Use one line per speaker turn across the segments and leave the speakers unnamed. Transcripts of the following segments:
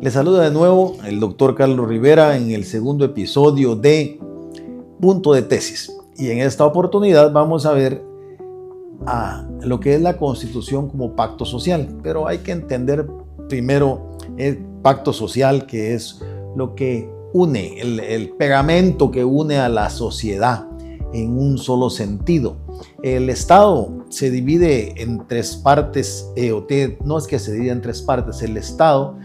Les saluda de nuevo el doctor Carlos Rivera en el segundo episodio de Punto de Tesis. Y en esta oportunidad vamos a ver lo que es la Constitución como pacto social. Pero hay que entender primero el pacto social, que es lo que une, el pegamento que une a la sociedad en un solo sentido. El Estado se divide en tres partes, no es que se divide en tres partes, el Estado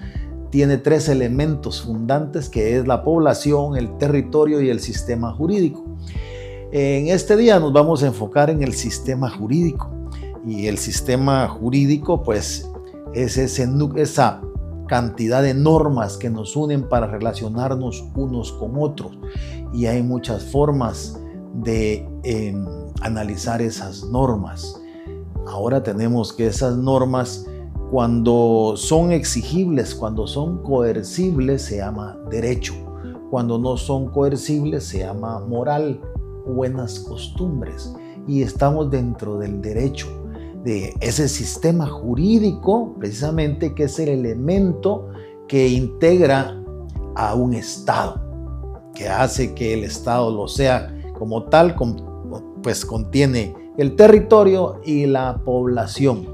tiene tres elementos fundantes, que es la población, el territorio y el sistema jurídico. En este día nos vamos a enfocar en el sistema jurídico, y el sistema jurídico pues es esa cantidad de normas que nos unen para relacionarnos unos con otros, y hay muchas formas de analizar esas normas. Ahora tenemos que esas normas, cuando son exigibles, cuando son coercibles, se llama derecho. Cuando no son coercibles, se llama moral, buenas costumbres. Y estamos dentro del derecho, de ese sistema jurídico, precisamente, que es el elemento que integra a un Estado, que hace que el Estado lo sea como tal, pues contiene el territorio y la población.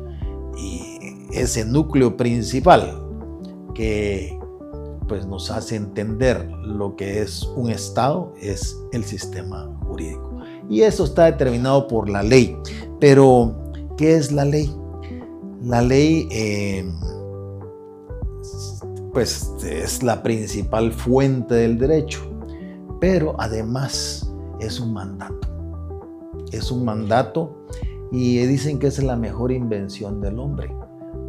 Y ese núcleo principal que pues nos hace entender lo que es un Estado es el sistema jurídico. Y eso está determinado por la ley. Pero, ¿qué es la ley? La ley pues es la principal fuente del derecho, pero además es un mandato. Es un mandato, y dicen que es la mejor invención del hombre,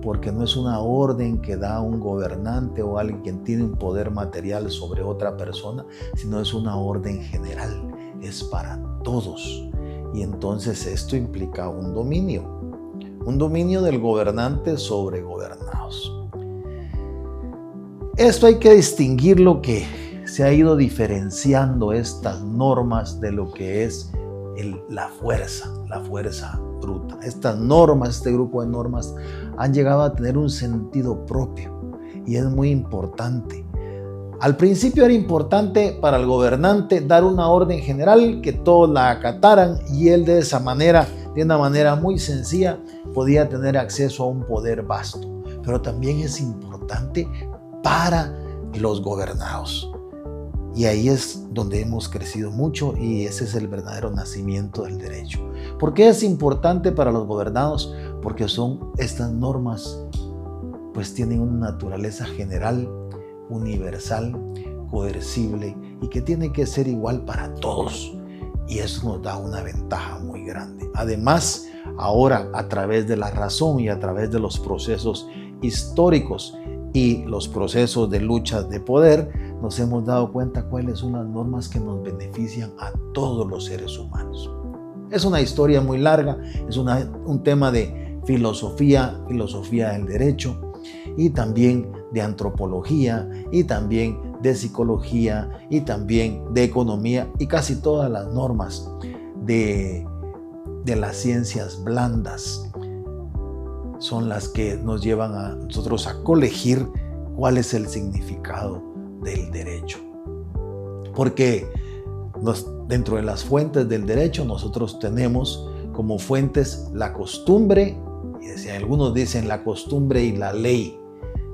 porque no es una orden que da un gobernante o alguien quien tiene un poder material sobre otra persona, sino es una orden general, es para todos. Y entonces esto implica un dominio del gobernante sobre gobernados. Esto hay que distinguir lo que se ha ido diferenciando estas normas de lo que es la fuerza bruta. Estas normas, este grupo de normas, han llegado a tener un sentido propio, y es muy importante. Al principio era importante para el gobernante dar una orden general que todos la acataran, y él de esa manera, de una manera muy sencilla, podía tener acceso a un poder vasto. Pero también es importante para los gobernados. Y ahí es donde hemos crecido mucho, y ese es el verdadero nacimiento del derecho. ¿Por qué es importante para los gobernados? Porque estas normas pues tienen una naturaleza general, universal, coercible, y que tiene que ser igual para todos. Y eso nos da una ventaja muy grande. Además, ahora, a través de la razón y a través de los procesos históricos y los procesos de lucha de poder, nos hemos dado cuenta cuáles son las normas que nos benefician a todos los seres humanos. Es una historia muy larga, es un tema de filosofía del derecho, y también de antropología, y también de psicología, y también de economía, y casi todas las normas de las ciencias blandas son las que nos llevan a nosotros a colegir cuál es el significado del derecho. Porque dentro de las fuentes del derecho nosotros tenemos como fuentes la costumbre, y algunos dicen la costumbre y la ley.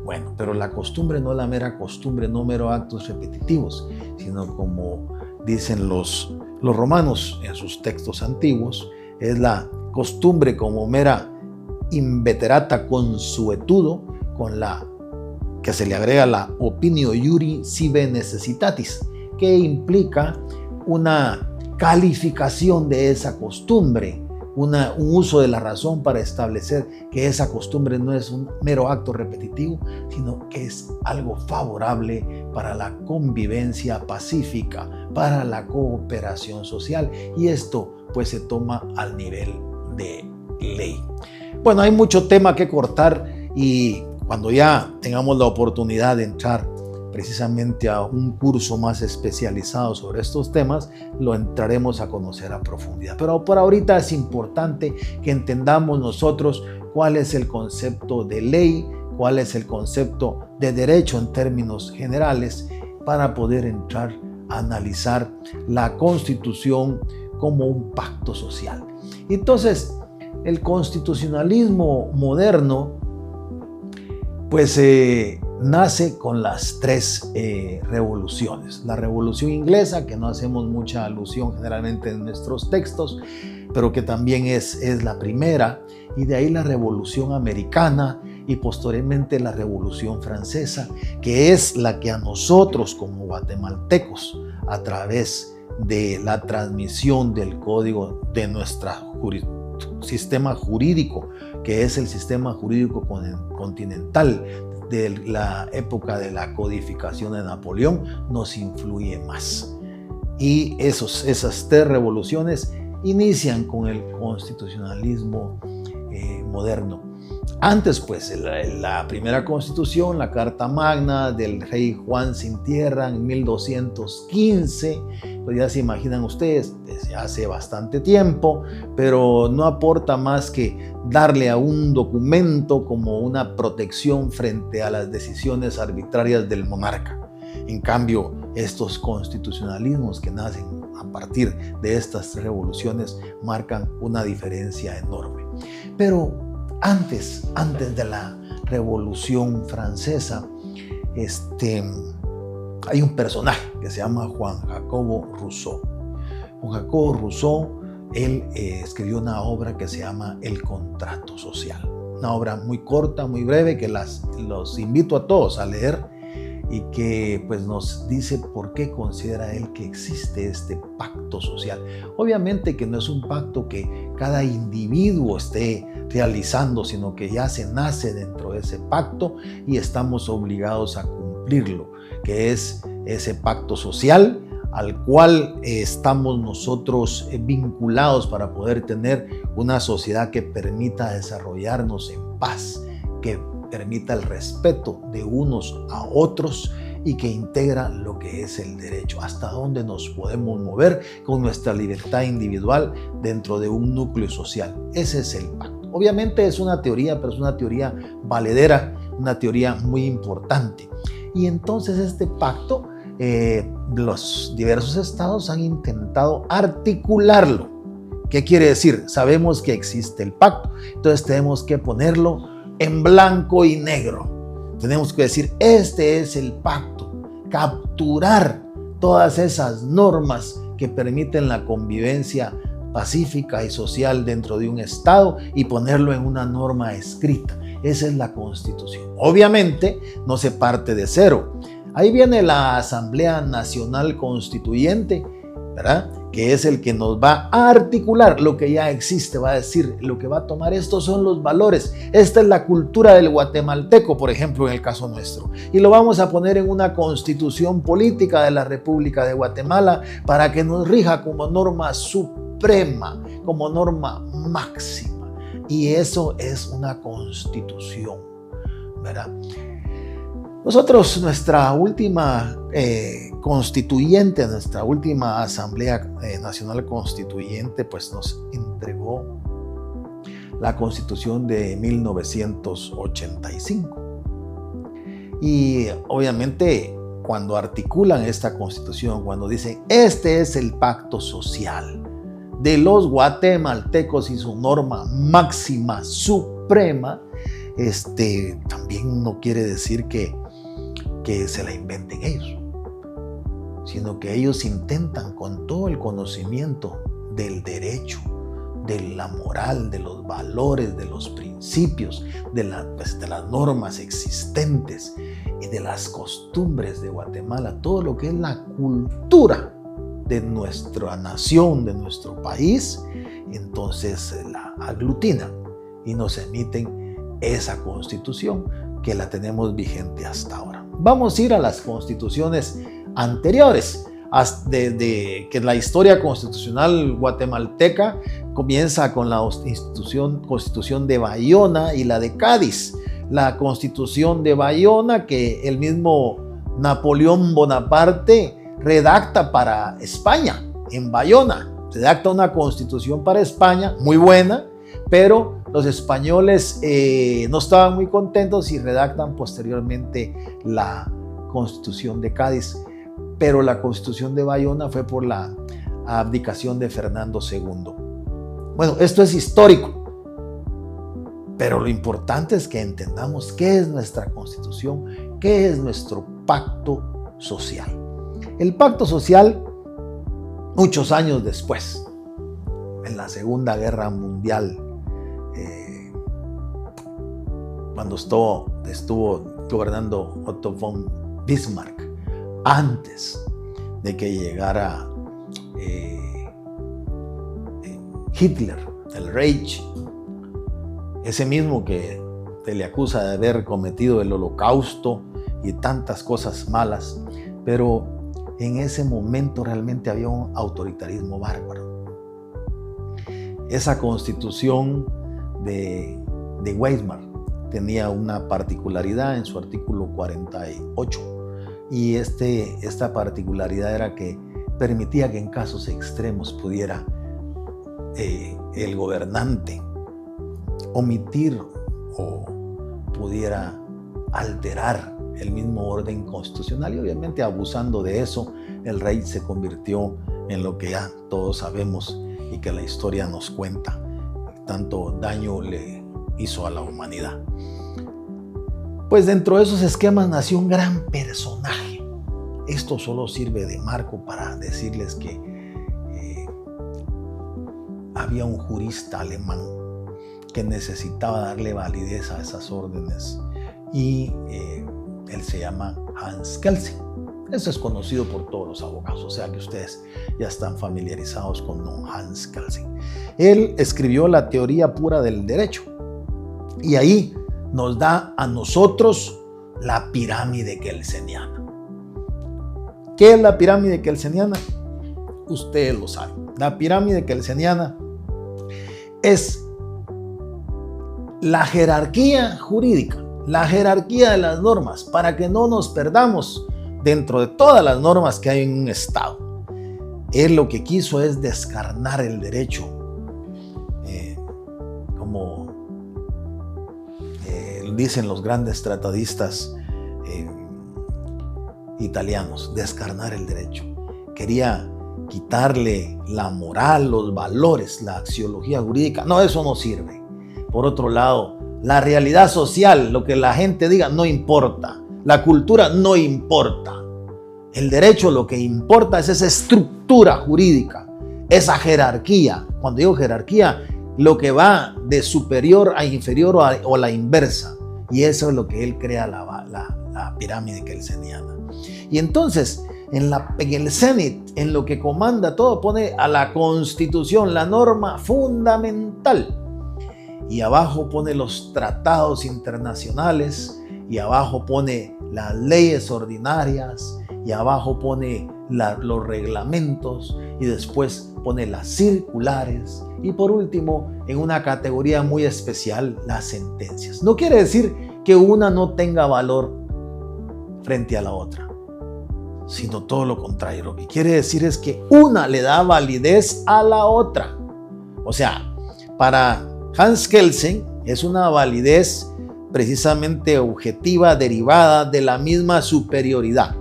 Bueno, pero la costumbre no es la mera costumbre, no mero actos repetitivos, sino, como dicen los romanos en sus textos antiguos, es la costumbre como mera inveterata consuetudo, con la que se le agrega la opinio iuri sive necessitatis, que implica una calificación de esa costumbre, un uso de la razón para establecer que esa costumbre no es un mero acto repetitivo, sino que es algo favorable para la convivencia pacífica, para la cooperación social, y esto pues se toma al nivel de ley. Bueno, hay mucho tema que cortar, y cuando ya tengamos la oportunidad de entrar precisamente a un curso más especializado sobre estos temas, lo entraremos a conocer a profundidad. Pero por ahorita es importante que entendamos nosotros cuál es el concepto de ley, cuál es el concepto de derecho en términos generales para poder entrar a analizar la Constitución como un pacto social. Entonces, el constitucionalismo moderno pues nace con las tres revoluciones. La Revolución Inglesa, que no hacemos mucha alusión generalmente en nuestros textos, pero que también es la primera, y de ahí la Revolución Americana y posteriormente la Revolución Francesa, que es la que a nosotros como guatemaltecos, a través de la transmisión del código de nuestro sistema jurídico, que es el sistema jurídico continental de la época de la codificación de Napoleón, nos influye más. Y esas tres revoluciones inician con el constitucionalismo moderno. Antes, pues, la primera constitución, la Carta Magna del rey Juan Sin Tierra en 1215, pues ya se imaginan ustedes, desde hace bastante tiempo, pero no aporta más que darle a un documento como una protección frente a las decisiones arbitrarias del monarca. En cambio, estos constitucionalismos que nacen a partir de estas revoluciones marcan una diferencia enorme. Pero antes de la Revolución Francesa, hay un personaje que se llama Juan Jacobo Rousseau. Juan Jacobo Rousseau, él escribió una obra que se llama El Contrato Social. Una obra muy corta, muy breve, que los invito a todos a leer y que pues nos dice por qué considera él que existe este pacto social. Obviamente que no es un pacto que cada individuo esté realizando, sino que ya se nace dentro de ese pacto y estamos obligados a cumplirlo, que es ese pacto social al cual estamos nosotros vinculados para poder tener una sociedad que permita desarrollarnos en paz, que permita el respeto de unos a otros y que integra lo que es el derecho, hasta dónde nos podemos mover con nuestra libertad individual dentro de un núcleo social. Ese es el pacto. Obviamente es una teoría, pero es una teoría valedera, una teoría muy importante. Y entonces este pacto, los diversos estados han intentado articularlo. ¿Qué quiere decir? Sabemos que existe el pacto, entonces tenemos que ponerlo en blanco y negro. Tenemos que decir, este es el pacto. Capturar todas esas normas que permiten la convivencia pacífica y social dentro de un estado y ponerlo en una norma escrita. Esa es la Constitución. Obviamente no se parte de cero. Ahí viene la Asamblea Nacional Constituyente, ¿verdad? Que es el que nos va a articular lo que ya existe, va a decir, lo que va a tomar estos son los valores. Esta es la cultura del guatemalteco, por ejemplo, en el caso nuestro. Y lo vamos a poner en una constitución política de la República de Guatemala para que nos rija como norma suprema, como norma máxima. Y eso es una constitución, ¿verdad? Nosotros, nuestra última constituyente, nuestra última Asamblea Nacional Constituyente, pues nos entregó la Constitución de 1985. Y obviamente cuando articulan esta Constitución, cuando dicen, este es el pacto social de los guatemaltecos y su norma máxima suprema, también no quiere decir que se la inventen ellos, sino que ellos intentan con todo el conocimiento del derecho, de la moral, de los valores, de los principios, de las normas existentes y de las costumbres de Guatemala, todo lo que es la cultura de nuestra nación, de nuestro país, entonces la aglutinan y nos emiten esa Constitución que la tenemos vigente hasta ahora. Vamos a ir a las constituciones anteriores, desde que la historia constitucional guatemalteca comienza con la Constitución de Bayona y la de Cádiz. La Constitución de Bayona que el mismo Napoleón Bonaparte redacta para España, en Bayona. Redacta una constitución para España, muy buena, pero los españoles no estaban muy contentos y redactan posteriormente la Constitución de Cádiz, pero la Constitución de Bayona fue por la abdicación de Fernando II. Bueno, esto es histórico, pero lo importante es que entendamos qué es nuestra Constitución, qué es nuestro pacto social. El pacto social, muchos años después, en la Segunda Guerra Mundial, cuando estuvo gobernando Otto von Bismarck, antes de que llegara Hitler, el Reich, ese mismo que se le acusa de haber cometido el holocausto y tantas cosas malas, pero en ese momento realmente había un autoritarismo bárbaro. Esa constitución de Weimar tenía una particularidad en su artículo 48, y esta particularidad era que permitía que en casos extremos pudiera el gobernante omitir o pudiera alterar el mismo orden constitucional, y obviamente abusando de eso, el rey se convirtió en lo que ya todos sabemos y que la historia nos cuenta, tanto daño le hizo a la humanidad. Pues dentro de esos esquemas nació un gran personaje. Esto solo sirve de marco para decirles que había un jurista alemán que necesitaba darle validez a esas órdenes, y él se llama Hans Kelsen. Eso es conocido por todos los abogados, o sea que ustedes ya están familiarizados con Hans Kelsen. Él escribió la teoría pura del derecho, y ahí nos da a nosotros la pirámide kelseniana. ¿Qué es la pirámide kelseniana? Ustedes lo saben. La pirámide kelseniana es la jerarquía jurídica, la jerarquía de las normas, para que no nos perdamos dentro de todas las normas que hay en un Estado. Él lo que quiso es descarnar el derecho, como dicen los grandes tratadistas italianos, descarnar el derecho. Quería quitarle la moral, los valores, la axiología jurídica. No, eso no sirve. Por otro lado, la realidad social, lo que la gente diga, no importa. La cultura no importa. El derecho, lo que importa es esa estructura jurídica, esa jerarquía. Cuando digo jerarquía, lo que va de superior a inferior o a la inversa. Y eso es lo que él crea la pirámide kelseniana. Y entonces, en el cenit, en lo que comanda todo, pone a la Constitución, la norma fundamental. Y abajo pone los tratados internacionales, y abajo pone las leyes ordinarias, y abajo pone los reglamentos, y después pone las circulares, y por último, en una categoría muy especial, las sentencias. No quiere decir que una no tenga valor frente a la otra, sino todo lo contrario. Lo que quiere decir es que una le da validez a la otra. O sea, para Hans Kelsen es una validez precisamente objetiva, derivada de la misma superioridad.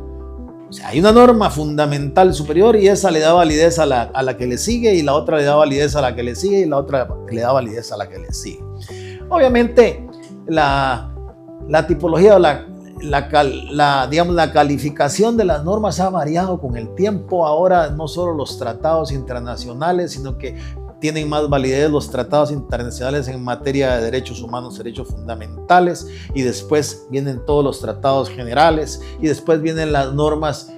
O sea, hay una norma fundamental superior, y esa le da validez a la que le sigue, y la otra le da validez a la que le sigue, y la otra le da validez a la que le sigue. Obviamente, la tipología o la calificación de las normas ha variado con el tiempo. Ahora no solo los tratados internacionales, sino que tienen más validez los tratados internacionales en materia de derechos humanos, derechos fundamentales, y después vienen todos los tratados generales, y después vienen las normas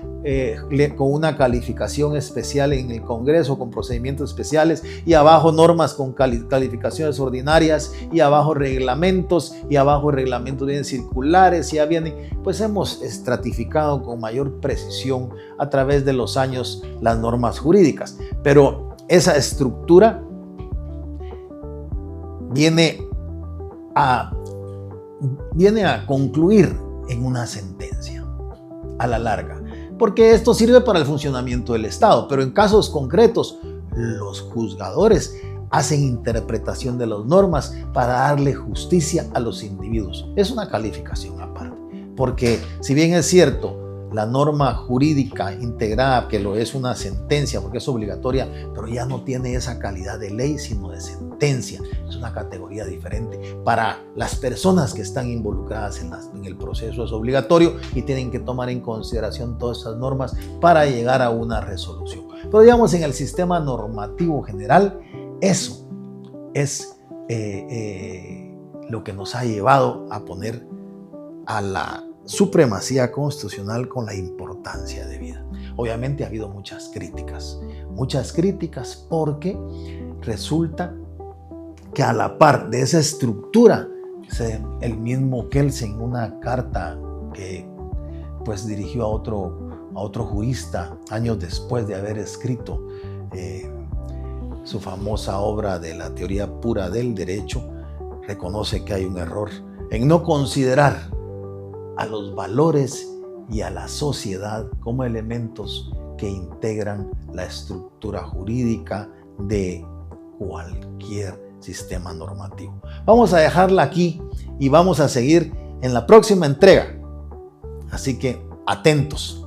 con una calificación especial en el Congreso, con procedimientos especiales, y abajo normas con calificaciones ordinarias, y abajo reglamentos, y abajo reglamentos vienen circulares, y ya vienen, pues hemos estratificado con mayor precisión a través de los años las normas jurídicas. Pero esa estructura viene a concluir en una sentencia a la larga, porque esto sirve para el funcionamiento del Estado, pero en casos concretos los juzgadores hacen interpretación de las normas para darle justicia a los individuos. Es una calificación aparte, porque si bien es cierto, la norma jurídica integrada, que lo es una sentencia porque es obligatoria, pero ya no tiene esa calidad de ley, sino de sentencia. Es una categoría diferente. Para las personas que están involucradas en el proceso es obligatorio y tienen que tomar en consideración todas esas normas para llegar a una resolución. Pero digamos, en el sistema normativo general, eso es lo que nos ha llevado a poner a la supremacía constitucional con la importancia de vida. Obviamente ha habido muchas críticas porque resulta que a la par de esa estructura, el mismo Kelsen, en una carta que pues dirigió a otro jurista años después de haber escrito su famosa obra de la teoría pura del derecho, reconoce que hay un error en no considerar a los valores y a la sociedad como elementos que integran la estructura jurídica de cualquier sistema normativo. Vamos a dejarla aquí y vamos a seguir en la próxima entrega. Así que atentos.